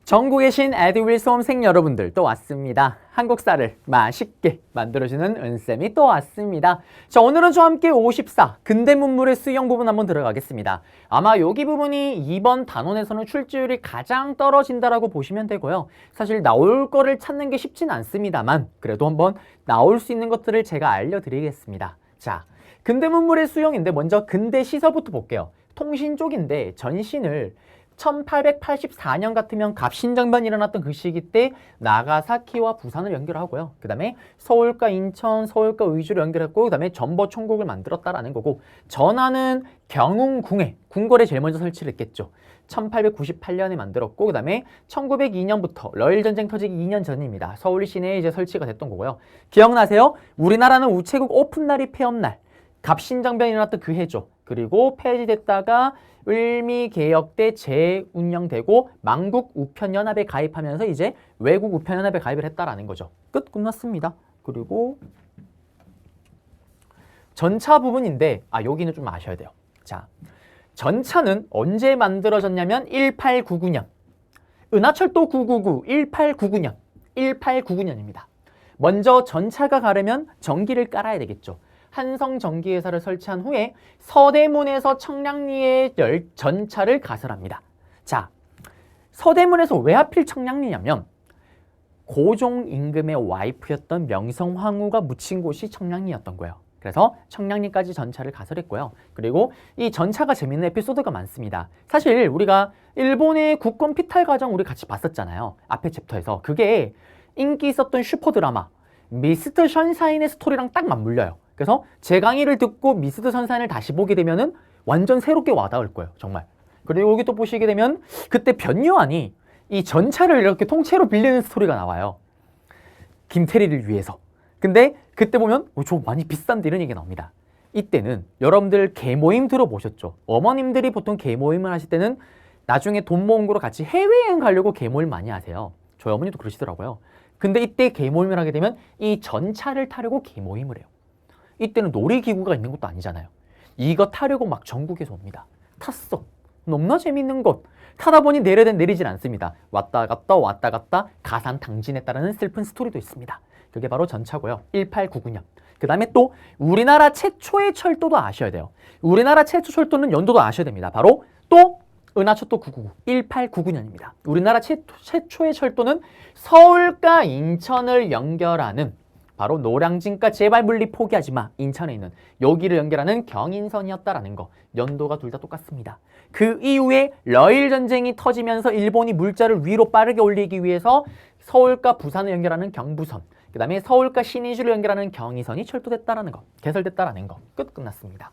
전국에 계신 에듀윌 수험생 여러분들 또 왔습니다. 한국사를 맛있게 만들어주는 은쌤이 또 왔습니다. 자, 오늘은 저와 함께 54 근대 문물의 수형 부분 한번 들어가겠습니다. 아마 여기 부분이 이번 단원에서는 출제율이 가장 떨어진다라고 보시면 되고요. 사실 나올 거를 찾는 게 쉽진 않습니다만 그래도 한번 나올 수 있는 것들을 제가 알려드리겠습니다. 자, 근대 문물의 수형인데 먼저 근대 시설부터 볼게요. 통신 쪽인데 전신을 1884년 같으면 갑신정변이 일어났던 그 시기 때 나가사키와 부산을 연결하고요. 그 다음에 서울과 인천, 서울과 의주를 연결했고 그 다음에 전버총국을 만들었다라는 거고 전하는 경운궁에 궁궐에 제일 먼저 설치를 했겠죠. 1898년에 만들었고 그 다음에 1902년부터 러일전쟁 터지기 2년 전입니다. 서울 시내에 이제 설치가 됐던 거고요. 기억나세요? 우리나라는 우체국 오픈날이 폐업날 갑신정변이 일어났던 그 해죠. 그리고 폐지됐다가 을미개혁 때 재운영되고 만국 우편연합에 가입하면서 이제 외국 우편연합에 가입을 했다라는 거죠. 끝났습니다. 그리고 전차 부분인데 여기는 좀 아셔야 돼요. 자, 전차는 언제 만들어졌냐면 1899년 은하철도 999 1899년 1899년입니다. 먼저 전차가 가려면 전기를 깔아야 되겠죠. 한성전기회사를 설치한 후에 서대문에서 청량리에 전차를 가설합니다. 자, 서대문에서 왜 하필 청량리냐면 고종 임금의 와이프였던 명성황후가 묻힌 곳이 청량리였던 거예요. 그래서 청량리까지 전차를 가설했고요. 그리고 이 전차가 재밌는 에피소드가 많습니다. 사실 우리가 일본의 국권 피탈 과정 우리 같이 봤었잖아요. 앞에 챕터에서. 그게 인기 있었던 슈퍼드라마 미스터 션샤인의 스토리랑 딱 맞물려요. 그래서 제 강의를 듣고 미스터 선샤인을 다시 보게 되면은 완전 새롭게 와닿을 거예요. 정말. 그리고 여기 또 보시게 되면 그때 변요한이 이 전차를 이렇게 통째로 빌리는 스토리가 나와요. 김태리를 위해서. 근데 그때 보면 저 많이 비싼데 이런 얘기가 나옵니다. 이때는 여러분들 계모임 들어보셨죠? 어머님들이 보통 계모임을 하실 때는 나중에 돈 모은 거로 같이 해외여행 가려고 계모임 많이 하세요. 저희 어머니도 그러시더라고요. 근데 이때 계모임을 하게 되면 이 전차를 타려고 계모임을 해요. 이때는 놀이기구가 있는 것도 아니잖아요. 이거 타려고 막 전국에서 옵니다. 탔어. 너무나 재밌는 것. 타다 보니 내리질 않습니다. 왔다 갔다 가산탕진했다라는 슬픈 스토리도 있습니다. 그게 바로 전차고요. 1899년. 그 다음에 또 우리나라 최초의 철도도 아셔야 돼요. 우리나라 최초 철도는 연도도 아셔야 됩니다. 바로 또 은하철도 999, 1899년입니다. 우리나라 최초의 철도는 서울과 인천을 연결하는 바로 노량진과 제발 물리 포기하지 마. 인천에 있는 여기를 연결하는 경인선이었다라는 거. 연도가 둘 다 똑같습니다. 그 이후에 러일 전쟁이 터지면서 일본이 물자를 위로 빠르게 올리기 위해서 서울과 부산을 연결하는 경부선, 그 다음에 서울과 신의주를 연결하는 경의선이 철도됐다라는 거, 개설됐다라는 거. 끝났습니다.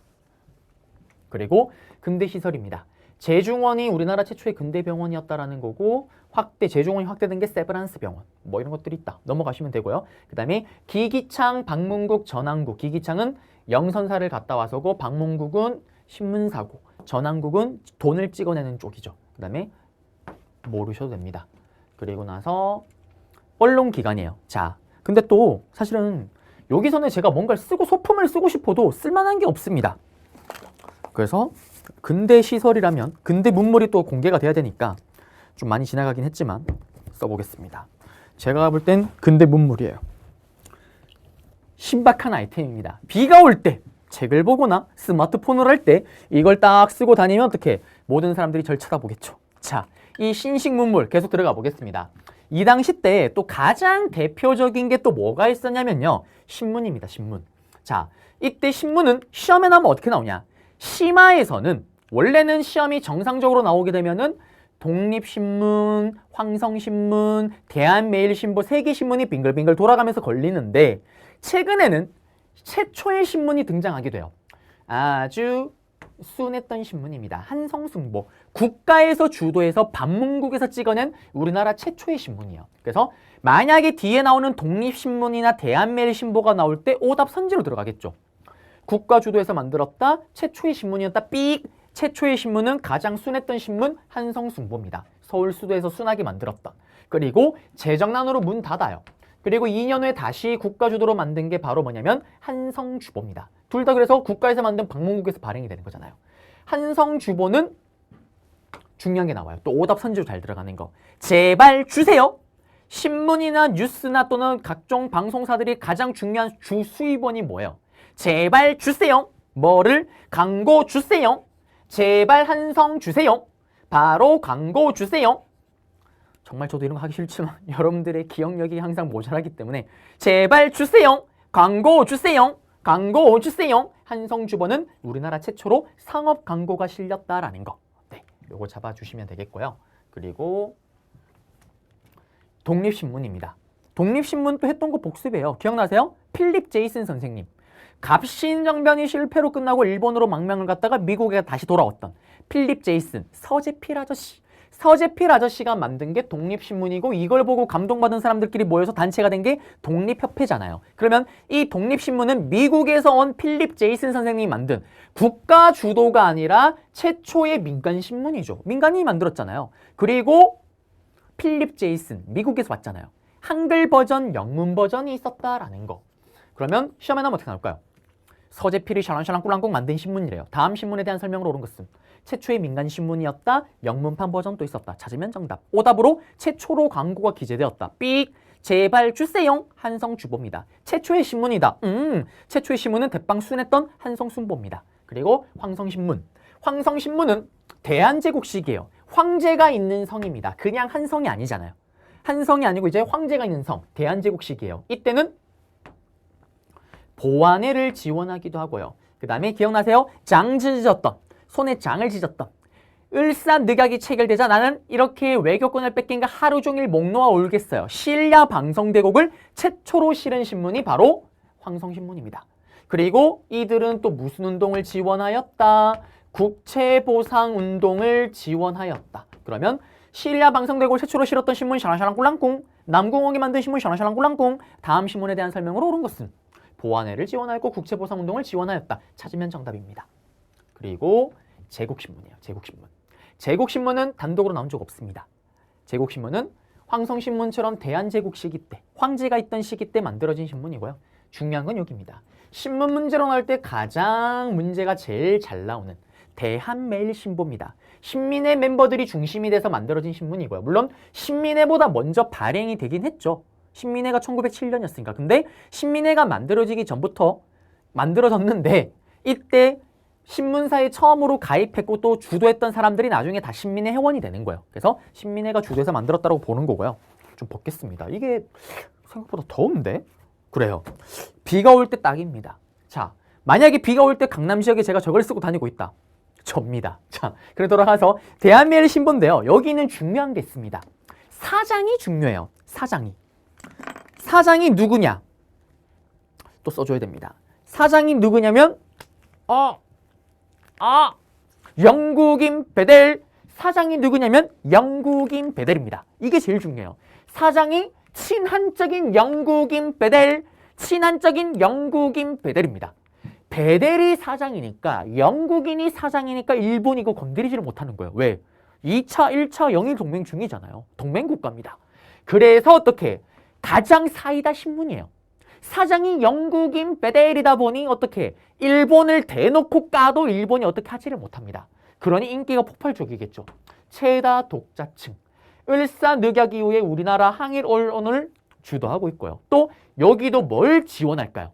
그리고 근대 시설입니다. 제중원이 우리나라 최초의 근대 병원이었다라는 거고 제중원이 확대된 게 세브란스 병원 뭐 이런 것들이 있다. 넘어가시면 되고요. 그 다음에 기기창, 방문국, 전항국. 기기창은 영선사를 갔다 와서고 방문국은 신문사고 전항국은 돈을 찍어내는 쪽이죠. 그 다음에 모르셔도 됩니다. 그리고 나서 언론기관이에요. 자, 근데 또 사실은 여기서는 제가 뭔가를 쓰고 소품을 쓰고 싶어도 쓸만한 게 없습니다. 그래서 근대 시설이라면 근대 문물이 또 공개가 돼야 되니까 좀 많이 지나가긴 했지만 써보겠습니다. 제가 볼 땐 근대 문물이에요. 신박한 아이템입니다. 비가 올 때 책을 보거나 스마트폰을 할 때 이걸 딱 쓰고 다니면 어떻게 모든 사람들이 절 쳐다보겠죠. 자, 이 신식 문물 계속 들어가 보겠습니다. 이 당시 때 또 가장 대표적인 게 또 뭐가 있었냐면요. 신문입니다. 신문. 자, 이때 신문은 시험에 나오면 어떻게 나오냐. 심화에서는 원래는 시험이 정상적으로 나오게 되면은 독립신문, 황성신문, 대한매일신보 3개 신문이 빙글빙글 돌아가면서 걸리는데 최근에는 최초의 신문이 등장하게 돼요. 아주 순했던 신문입니다. 한성승보. 국가에서 주도해서 반문국에서 찍어낸 우리나라 최초의 신문이에요. 그래서 만약에 뒤에 나오는 독립신문이나 대한매일신보가 나올 때 오답 선지로 들어가겠죠. 국가 주도에서 만들었다. 최초의 신문이었다. 삑! 최초의 신문은 가장 순했던 신문 한성승보입니다. 서울 수도에서 순하게 만들었다. 그리고 재정난으로 문 닫아요. 그리고 2년 후에 다시 국가 주도로 만든 게 바로 뭐냐면 한성주보입니다. 둘 다 그래서 국가에서 만든 방문국에서 발행이 되는 거잖아요. 한성주보는 중요한 게 나와요. 또 오답 선지로 잘 들어가는 거. 제발 주세요. 신문이나 뉴스나 또는 각종 방송사들이 가장 중요한 주 수입원이 뭐예요? 제발 주세요. 뭐를? 광고 주세요. 제발 한성 주세요. 바로 광고 주세요. 정말 저도 이런 거 하기 싫지만 여러분들의 기억력이 항상 모자라기 때문에 제발 주세요. 광고 주세요. 광고 주세요. 한성주번은 우리나라 최초로 상업 광고가 실렸다라는 거. 네, 요거 잡아주시면 되겠고요. 그리고 독립신문입니다. 독립신문 또 했던 거 복습이에요. 기억나세요? 필립 제이슨 선생님. 갑신정변이 실패로 끝나고 일본으로 망명을 갔다가 미국에 다시 돌아왔던 필립 제이슨, 서재필 아저씨. 서재필 아저씨가 만든 게 독립신문이고 이걸 보고 감동받은 사람들끼리 모여서 단체가 된 게 독립협회잖아요. 그러면 이 독립신문은 미국에서 온 필립 제이슨 선생님이 만든 국가 주도가 아니라 최초의 민간신문이죠. 민간인이 만들었잖아요. 그리고 필립 제이슨, 미국에서 왔잖아요. 한글 버전, 영문 버전이 있었다라는 거. 그러면 시험에 나오면 어떻게 나올까요? 서재필이 샤랑샤랑 꿀랑꿍 만든 신문이래요. 다음 신문에 대한 설명을 옳은 것은 최초의 민간신문이었다. 영문판 버전도 있었다. 찾으면 정답. 오답으로 최초로 광고가 기재되었다. 삑. 제발 주세요. 한성주보입니다. 최초의 신문이다. 최초의 신문은 대빵순했던 한성순보입니다. 그리고 황성신문. 황성신문은 대한제국식이에요. 황제가 있는 성입니다. 그냥 한 성이 아니잖아요. 한 성이 아니고 이제 황제가 있는 성. 대한제국식이에요. 이때는 보완회를 지원하기도 하고요. 그 다음에 기억나세요? 장 찢었던, 손에 장을 찢었던 을사늑약이 체결되자 나는 이렇게 외교권을 뺏긴가 하루 종일 목 놓아 울겠어요. 신야 방송대곡을 최초로 실은 신문이 바로 황성신문입니다. 그리고 이들은 또 무슨 운동을 지원하였다? 국채보상운동을 지원하였다. 그러면 신야 방송대곡을 최초로 실었던 신문 샤랑샤랑 꿀랑꿍, 남궁옥이 만든 신문 샤랑샤랑 꿀랑꿍. 다음 신문에 대한 설명으로 옳은 것은 보완회를 지원하였고 국채보상운동을 지원하였다. 찾으면 정답입니다. 그리고 제국신문이에요. 제국신문. 제국신문은 단독으로 나온 적 없습니다. 제국신문은 황성신문처럼 대한제국 시기 때, 황제가 있던 시기 때 만들어진 신문이고요. 중요한 건 여기입니다. 신문 문제로 나올 때 가장 문제가 제일 잘 나오는 대한매일신보입니다. 신민회 멤버들이 중심이 돼서 만들어진 신문이고요. 물론 신민회보다 먼저 발행이 되긴 했죠. 신민회가 1907년이었으니까. 근데 신민회가 만들어지기 전부터 만들어졌는데 이때 신문사에 처음으로 가입했고 또 주도했던 사람들이 나중에 다 신민회 회원이 되는 거예요. 그래서 신민회가 주도해서 만들었다고 보는 거고요. 좀 벗겠습니다. 이게 생각보다 더운데? 그래요. 비가 올 때 딱입니다. 자, 만약에 비가 올 때 강남 지역에 제가 저걸 쓰고 다니고 있다. 접니다. 자, 그래 돌아가서 대한매일신보인데요. 여기는 중요한 게 있습니다. 사장이 중요해요. 사장이. 사장이 누구냐? 또 써줘야 됩니다. 사장이 누구냐면 영국인 베델. 사장이 누구냐면 영국인 베델입니다. 이게 제일 중요해요. 사장이 친한적인 영국인 베델, 친한적인 영국인 베델입니다. 베델이 사장이니까 영국인이 사장이니까 일본 이거 건드리지를 못하는 거예요. 왜? 2차, 1차 영일 동맹 중이잖아요. 동맹국가입니다. 그래서 어떻게? 가장 사이다 신문이에요. 사장이 영국인 베델이다 보니 어떻게? 일본을 대놓고 까도 일본이 어떻게 하지를 못합니다. 그러니 인기가 폭발적이겠죠. 최다 독자층. 을사늑약 이후에 우리나라 항일 언론을 주도하고 있고요. 또 여기도 뭘 지원할까요?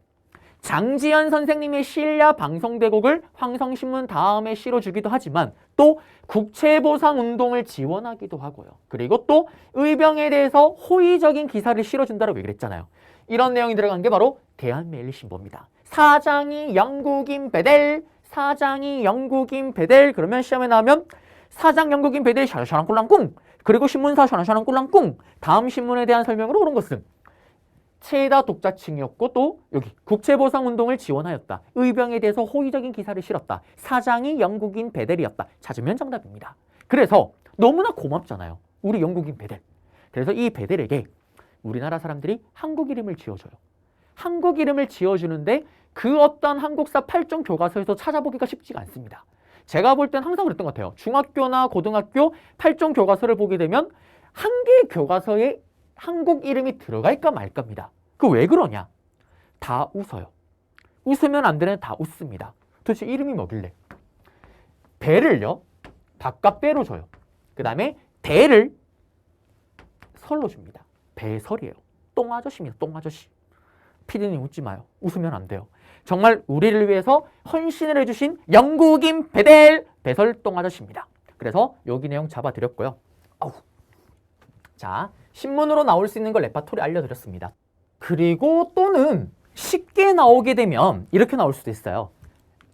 장지연 선생님의 신야 방송대곡을 황성신문 다음에 실어주기도 하지만 또 국채보상운동을 지원하기도 하고요. 그리고 또 의병에 대해서 호의적인 기사를 실어준다고 얘기를 했잖아요. 이런 내용이 들어간 게 바로 대한매일신보입니다. 사장이 영국인 베델, 사장이 영국인 베델. 그러면 시험에 나오면 사장 영국인 베델 샤라샤랑 꿀랑꿍. 그리고 신문사 샤라샤랑 꿀랑꿍. 다음 신문에 대한 설명으로 옳은 것은 최다 독자층이었고 또 여기 국채보상운동을 지원하였다. 의병에 대해서 호의적인 기사를 실었다. 사장이 영국인 베델이었다. 찾으면 정답입니다. 그래서 너무나 고맙잖아요. 우리 영국인 베델. 그래서 이 베델에게 우리나라 사람들이 한국 이름을 지어줘요. 한국 이름을 지어주는데 그 어떤 한국사 8종 교과서에서 찾아보기가 쉽지가 않습니다. 제가 볼 땐 항상 그랬던 것 같아요. 중학교나 고등학교 8종 교과서를 보게 되면 한 개의 교과서에 한국 이름이 들어갈까 말까입니다. 그 왜 그러냐? 다 웃어요. 웃으면 안 되는 다 웃습니다. 도대체 이름이 뭐길래? 배를요? 바깥배로 줘요. 그 다음에 대를 설로 줍니다. 배설이에요. 똥아저씨입니다. 똥아저씨. 피디님 웃지 마요. 웃으면 안 돼요. 정말 우리를 위해서 헌신을 해주신 영국인 배설 똥아저씨입니다. 그래서 여기 내용 잡아드렸고요. 자, 신문으로 나올 수 있는 걸 레파토리 알려드렸습니다. 그리고 또는 쉽게 나오게 되면 이렇게 나올 수도 있어요.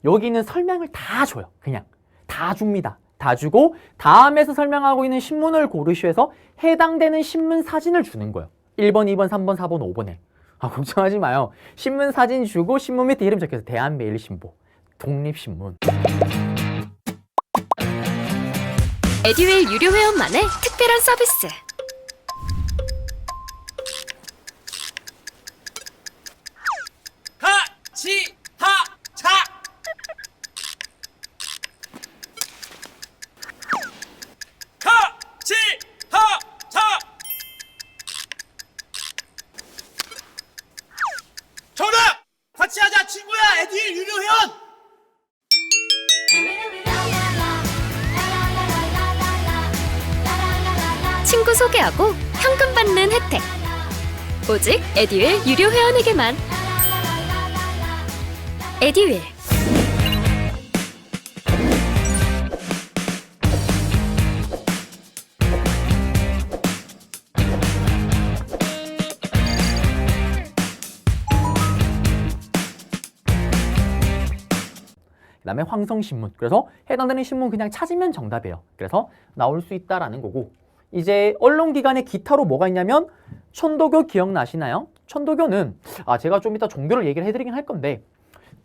여기는 설명을 다 줘요. 그냥 다 줍니다. 다 주고 다음에서 설명하고 있는 신문을 고르시해서 해당되는 신문 사진을 주는 거예요. 1번, 2번, 3번, 4번, 5번에. 걱정하지 마요. 신문 사진 주고 신문 밑에 이름 적혀서 대한매일신보, 독립신문. 에듀윌 유료 회원만의 특별한 서비스. 하치하차 하치하차 정답! 같이 하자 친구야 에듀윌 유료 회원! 친구 소개하고 현금 받는 혜택. 오직 에듀윌 유료 회원에게만. 에듀윌. 그 다음에 황성신문. 그래서 해당되는 신문 그냥 찾으면 정답이에요. 그래서 나올 수 있다라는 거고, 이제 언론기관의 기타로 뭐가 있냐면 천도교 기억나시나요? 천도교는 제가 좀 이따 종교를 얘기를 해드리긴 할 건데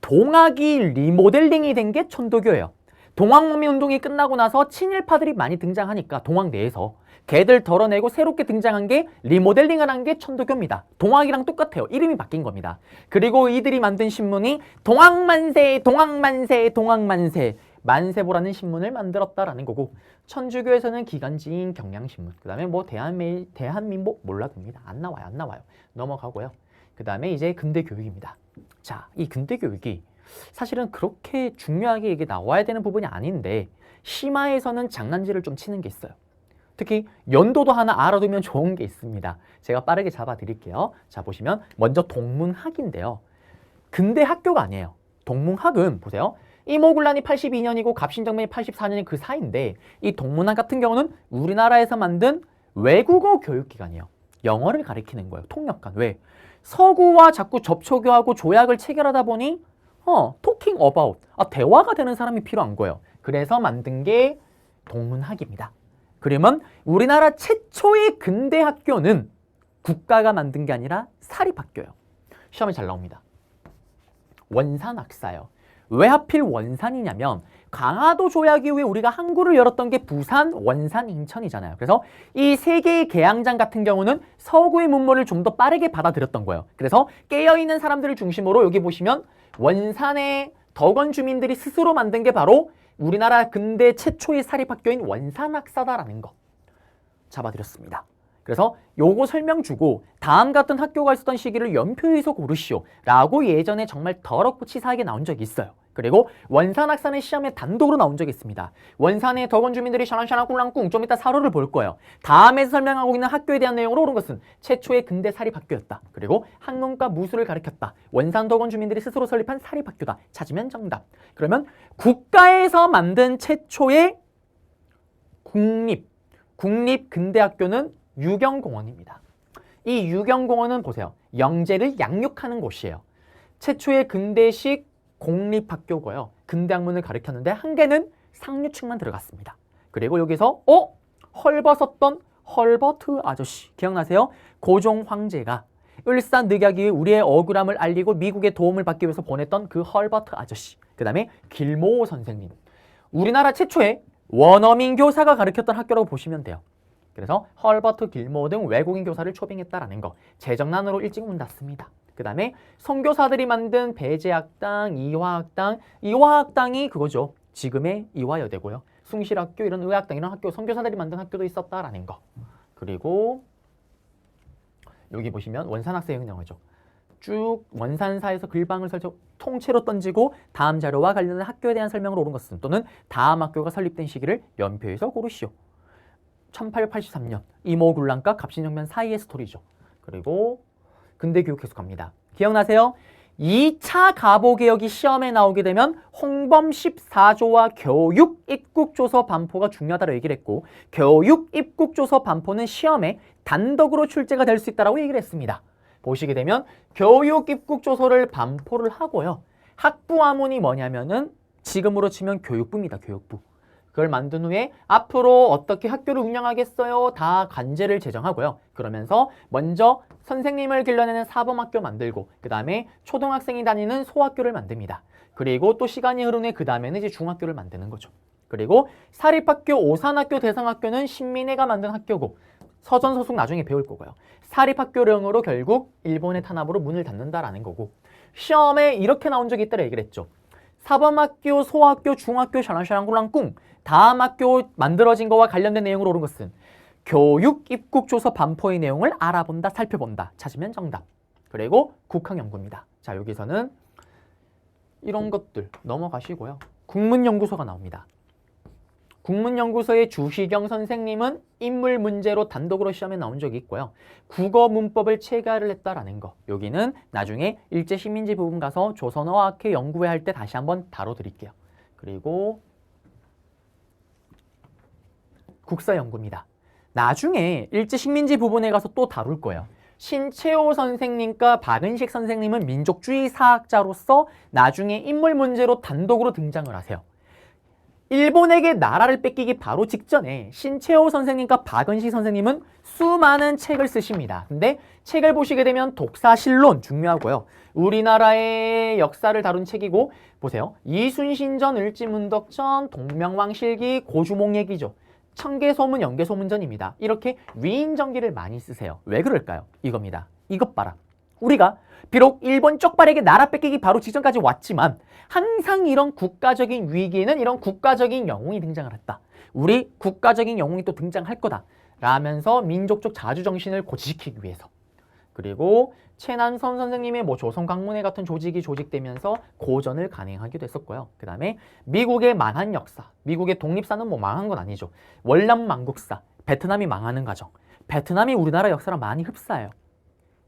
동학이 리모델링이 된 게 천도교예요. 동학농민운동이 끝나고 나서 친일파들이 많이 등장하니까 동학 내에서 걔들 덜어내고 새롭게 등장한 게 리모델링을 한 게 천도교입니다. 동학이랑 똑같아요. 이름이 바뀐 겁니다. 그리고 이들이 만든 신문이 동학만세, 동학만세, 동학만세, 만세보라는 신문을 만들었다라는 거고, 천주교에서는 기간지인 경향신문, 그 다음에 뭐 대한민보 몰라둡니다. 안 나와요. 넘어가고요. 그 다음에 이제 근대교육입니다. 자, 이 근대교육이 사실은 그렇게 중요하게 이게 나와야 되는 부분이 아닌데 심화에서는 장난질을 좀 치는 게 있어요. 특히 연도도 하나 알아두면 좋은 게 있습니다. 제가 빠르게 잡아드릴게요. 자, 보시면 먼저 동문학인데요. 근대 학교가 아니에요. 동문학은 보세요. 이모군란이 82년이고 갑신정변이 84년이 그 사이인데, 이 동문학 같은 경우는 우리나라에서 만든 외국어 교육기관이에요. 영어를 가리키는 거예요. 통역관. 왜? 서구와 자꾸 접촉하고 조약을 체결하다 보니 talking about, 대화가 되는 사람이 필요한 거예요. 그래서 만든 게 동문학입니다. 그러면 우리나라 최초의 근대 학교는 국가가 만든 게 아니라 사립학교예요. 시험에 잘 나옵니다. 원산학사예요. 왜 하필 원산이냐면 강화도 조약 이후에 우리가 항구를 열었던 게 부산, 원산, 인천이잖아요. 그래서 이 세 개의 개항장 같은 경우는 서구의 문물을 좀 더 빠르게 받아들였던 거예요. 그래서 깨어있는 사람들을 중심으로 여기 보시면 원산의 덕원 주민들이 스스로 만든 게 바로 우리나라 근대 최초의 사립학교인 원산학사다라는 거 잡아드렸습니다. 그래서 요거 설명 주고 다음 같은 학교가 있었던 시기를 연표에서 고르시오 라고 예전에 정말 더럽고 치사하게 나온 적이 있어요. 그리고 원산학사는 시험에 단독으로 나온 적이 있습니다. 원산의 덕원 주민들이 샤랑샤랑 꿀랑꿍, 좀 이따 사료를 볼 거예요. 다음에서 설명하고 있는 학교에 대한 내용으로 옳은 것은 최초의 근대 사립학교였다. 그리고 학문과 무술을 가르쳤다. 원산 덕원 주민들이 스스로 설립한 사립학교다. 찾으면 정답. 그러면 국가에서 만든 최초의 국립 근대학교는 유경공원입니다. 이 유경공원은 보세요. 영재를 양육하는 곳이에요. 최초의 근대식 공립학교고요. 근대학문을 가르쳤는데 한 개는 상류층만 들어갔습니다. 그리고 여기서 헐벗었던 헐버트 아저씨 기억나세요? 고종 황제가 을사늑약 이후에 우리의 억울함을 알리고 미국의 도움을 받기 위해서 보냈던 그 헐버트 아저씨. 그 다음에 길모호 선생님. 우리나라 최초의 원어민 교사가 가르쳤던 학교라고 보시면 돼요. 그래서 헐버트 길모호 등 외국인 교사를 초빙했다라는 거. 재정난으로 일찍 문 닫습니다. 그 다음에 선교사들이 만든 배제학당, 이화학당이 그거죠. 지금의 이화여대고요. 숭실학교, 이런 의학당, 이런 학교, 선교사들이 만든 학교도 있었다라는 거. 그리고 여기 보시면 원산학사의 영역이죠. 쭉 원산사에서 글방을 설정 통째로 던지고 다음 자료와 관련된 학교에 대한 설명을 옳은 것은 또는 다음 학교가 설립된 시기를 연표에서 고르시오. 1883년 이모군란과 갑신정변 사이의 스토리죠. 그리고 근대교육 계속 갑니다. 기억나세요? 2차 가보개혁이 시험에 나오게 되면 홍범 14조와 교육 입국조서 반포가 중요하다고 얘기를 했고 교육 입국조서 반포는 시험에 단독으로 출제가 될 수 있다고 얘기를 했습니다. 보시게 되면 교육 입국조서를 반포를 하고요. 학부하문이 뭐냐면은 지금으로 치면 교육부입니다. 교육부. 그걸 만든 후에 앞으로 어떻게 학교를 운영하겠어요? 다 관제를 제정하고요. 그러면서 먼저 선생님을 길러내는 사범학교 만들고 그 다음에 초등학생이 다니는 소학교를 만듭니다. 그리고 또 시간이 흐른 후에 그 다음에는 이제 중학교를 만드는 거죠. 그리고 사립학교, 오산학교, 대상학교는 신민회가 만든 학교고 서전서숙 나중에 배울 거고요. 사립학교령으로 결국 일본의 탄압으로 문을 닫는다라는 거고 시험에 이렇게 나온 적이 있다고 얘기를 했죠. 사범학교, 소학교, 중학교, 샤랑샤랑구랑꿍 다음 학교 만들어진 거와 관련된 내용으로 옳은 것은 교육 입국조서 반포의 내용을 알아본다, 살펴본다. 찾으면 정답. 그리고 국학연구입니다. 자, 여기서는 이런 것들 넘어가시고요. 국문연구소가 나옵니다. 국문연구소의 주희경 선생님은 인물 문제로 단독으로 시험에 나온 적이 있고요. 국어 문법을 체계화를 했다라는 거. 여기는 나중에 일제시민지 부분 가서 조선어학회 연구회 할 때 다시 한번 다뤄드릴게요. 그리고 국사연구입니다. 나중에 일제식민지 부분에 가서 또 다룰 거예요. 신채호 선생님과 박은식 선생님은 민족주의 사학자로서 나중에 인물 문제로 단독으로 등장을 하세요. 일본에게 나라를 뺏기기 바로 직전에 신채호 선생님과 박은식 선생님은 수많은 책을 쓰십니다. 근데 책을 보시게 되면 독사실론 중요하고요. 우리나라의 역사를 다룬 책이고 보세요. 이순신전, 을지문덕전, 동명왕실기, 고주몽얘기죠. 청계소문, 연개소문전입니다. 이렇게 위인전기를 많이 쓰세요. 왜 그럴까요? 이겁니다. 이것 봐라. 우리가 비록 일본 쪽발에게 나라 뺏기기 바로 직전까지 왔지만 항상 이런 국가적인 위기에는 이런 국가적인 영웅이 등장을 했다. 우리 국가적인 영웅이 또 등장할 거다. 라면서 민족적 자주정신을 고취시키기 위해서. 그리고 최난선 선생님의 조선광문회 같은 조직이 조직되면서 고전을 간행하기도 했었고요. 그 다음에 미국의 망한 역사, 미국의 독립사는 망한 건 아니죠. 월남망국사, 베트남이 망하는 과정. 베트남이 우리나라 역사랑 많이 흡사해요.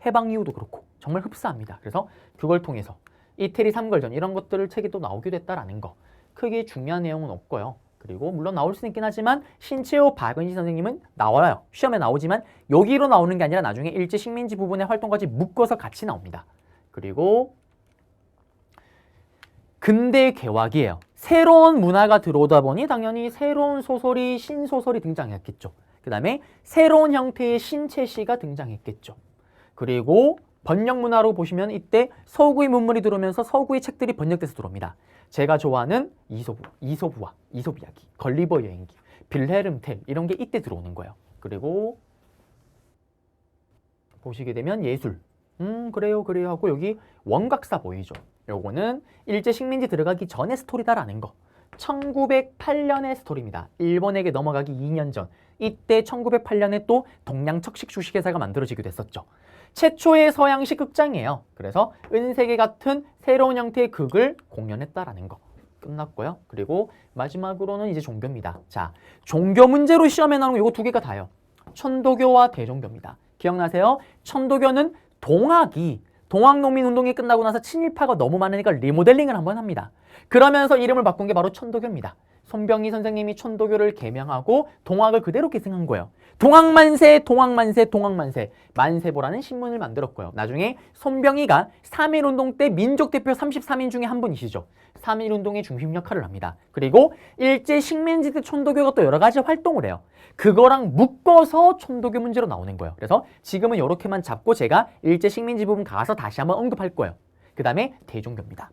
해방 이후도 그렇고 정말 흡사합니다. 그래서 그걸 통해서 이태리 삼걸전 이런 것들을 책이 또 나오기도 했다라는 거. 크게 중요한 내용은 없고요. 그리고 물론 나올 수는 있긴 하지만 신채호, 박은식 선생님은 나와요. 시험에 나오지만 여기로 나오는 게 아니라 나중에 일제식민지 부분의 활동까지 묶어서 같이 나옵니다. 그리고 근대 개화기예요. 새로운 문화가 들어오다 보니 당연히 새로운 소설이, 신소설이 등장했겠죠. 그 다음에 새로운 형태의 신체시가 등장했겠죠. 그리고 번역 문화로 보시면 이때 서구의 문물이 들어오면서 서구의 책들이 번역돼서 들어옵니다. 제가 좋아하는 이솝 이야기, 걸리버 여행기, 빌헤름 텔 이런 게 이때 들어오는 거예요. 그리고 보시게 되면 예술. 그래요 하고 여기 원각사 보이죠. 요거는 일제식민지 들어가기 전의 스토리다라는 거. 1908년의 스토리입니다. 일본에게 넘어가기 2년 전. 이때 1908년에 또 동양척식 주식회사가 만들어지기도 했었죠. 최초의 서양식 극장이에요. 그래서 은세계 같은 새로운 형태의 극을 공연했다라는 거. 끝났고요. 그리고 마지막으로는 이제 종교입니다. 자, 종교 문제로 시험에 나오는 거 이거 두 개가 다요. 천도교와 대종교입니다. 기억나세요? 천도교는 동학농민운동이 끝나고 나서 친일파가 너무 많으니까 리모델링을 한번 합니다. 그러면서 이름을 바꾼 게 바로 천도교입니다. 손병희 선생님이 천도교를 개명하고 동학을 그대로 계승한 거예요. 동학만세. 만세보라는 신문을 만들었고요. 나중에 손병희가 3.1운동 때 민족대표 33인 중에 한 분이시죠. 3.1운동의 중심 역할을 합니다. 그리고 일제식민지 때 천도교가 또 여러 가지 활동을 해요. 그거랑 묶어서 천도교 문제로 나오는 거예요. 그래서 지금은 이렇게만 잡고 제가 일제식민지 부분 가서 다시 한번 언급할 거예요. 그 다음에 대종교입니다.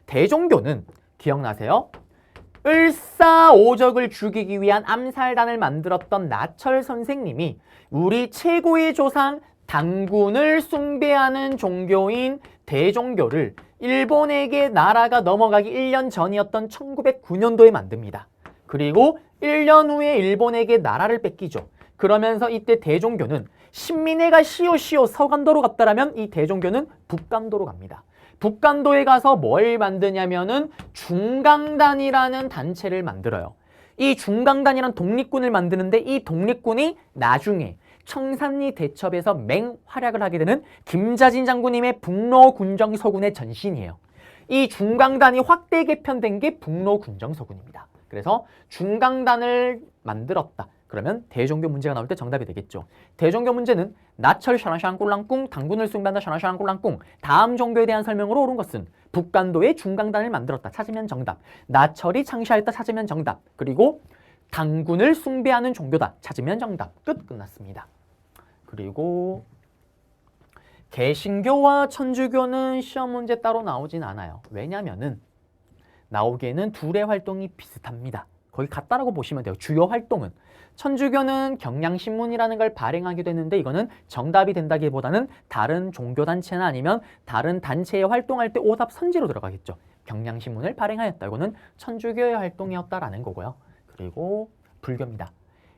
대종교는 기억나세요? 을사오적을 죽이기 위한 암살단을 만들었던 나철 선생님이 우리 최고의 조상 당군을 숭배하는 종교인 대종교를 일본에게 나라가 넘어가기 1년 전이었던 1909년도에 만듭니다. 그리고 1년 후에 일본에게 나라를 뺏기죠. 그러면서 이때 대종교는 신민회가 시오 서간도로 갔다라면 이 대종교는 북간도로 갑니다. 북간도에 가서 뭘 만드냐면은 중강단이라는 단체를 만들어요. 이 중강단이란 독립군을 만드는데 이 독립군이 나중에 청산리 대첩에서 맹활약을 하게 되는 김자진 장군님의 북로군정서군의 전신이에요. 이 중강단이 확대 개편된 게 북로군정서군입니다. 그래서 중강단을 만들었다. 그러면 대종교 문제가 나올 때 정답이 되겠죠. 대종교 문제는 나철 샤나샤랑 꼴랑꿍 당군을 숭배한다 샤나샤랑 꼴랑꿍 다음 종교에 대한 설명으로 옳은 것은 북간도에 중강단을 만들었다. 찾으면 정답. 나철이 창시하였다. 찾으면 정답. 그리고 당군을 숭배하는 종교다. 찾으면 정답. 끝났습니다. 그리고 개신교와 천주교는 시험 문제 따로 나오진 않아요. 왜냐면은 나오기에는 둘의 활동이 비슷합니다. 거의 같다라고 보시면 돼요. 주요 활동은. 천주교는 경향신문이라는 걸 발행하기도 했는데 이거는 정답이 된다기보다는 다른 종교단체나 아니면 다른 단체에 활동할 때 오답 선지로 들어가겠죠. 경향신문을 발행하였다. 이거는 천주교의 활동이었다라는 거고요. 그리고 불교입니다.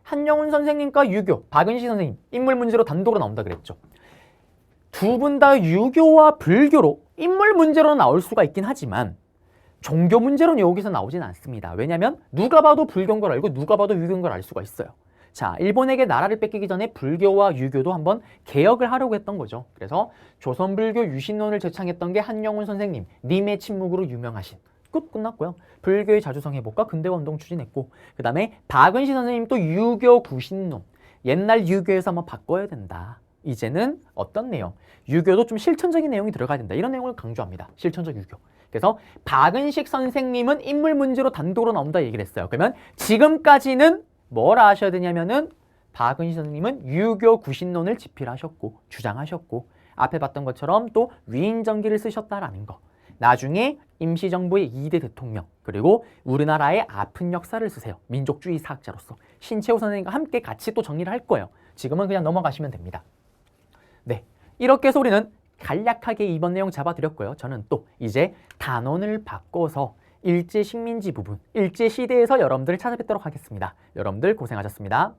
한영훈 선생님과 유교, 박은시 선생님 인물 문제로 단독으로 나온다 그랬죠. 두 분 다 유교와 불교로 인물 문제로 나올 수가 있긴 하지만 종교 문제로는 여기서 나오진 않습니다. 왜냐하면 누가 봐도 불교인 걸 알고 누가 봐도 유교인 걸 알 수가 있어요. 자, 일본에게 나라를 뺏기기 전에 불교와 유교도 한번 개혁을 하려고 했던 거죠. 그래서 조선불교 유신론을 제창했던 게 한영훈 선생님, 님의 침묵으로 유명하신. 끝났고요. 불교의 자주성 회복과 근대화 운동 추진했고 그 다음에 박은시 선생님 또 유교 구신론. 옛날 유교에서 한번 바꿔야 된다. 이제는 어떤 내용? 유교도 좀 실천적인 내용이 들어가야 된다. 이런 내용을 강조합니다. 실천적 유교. 그래서 박은식 선생님은 인물 문제로 단독으로 나온다 얘기를 했어요. 그러면 지금까지는 뭘 아셔야 되냐면은 박은식 선생님은 유교 구신론을 집필하셨고 주장하셨고 앞에 봤던 것처럼 또 위인전기를 쓰셨다라는 거. 나중에 임시정부의 2대 대통령 그리고 우리나라의 아픈 역사를 쓰세요. 민족주의 사학자로서 신채호 선생님과 함께 같이 또 정리를 할 거예요. 지금은 그냥 넘어가시면 됩니다. 네, 이렇게 해서 우리는 간략하게 이번 내용 잡아드렸고요. 저는 또 이제 단원을 바꿔서 일제식민지 부분, 일제시대에서 여러분들을 찾아뵙도록 하겠습니다. 여러분들 고생하셨습니다.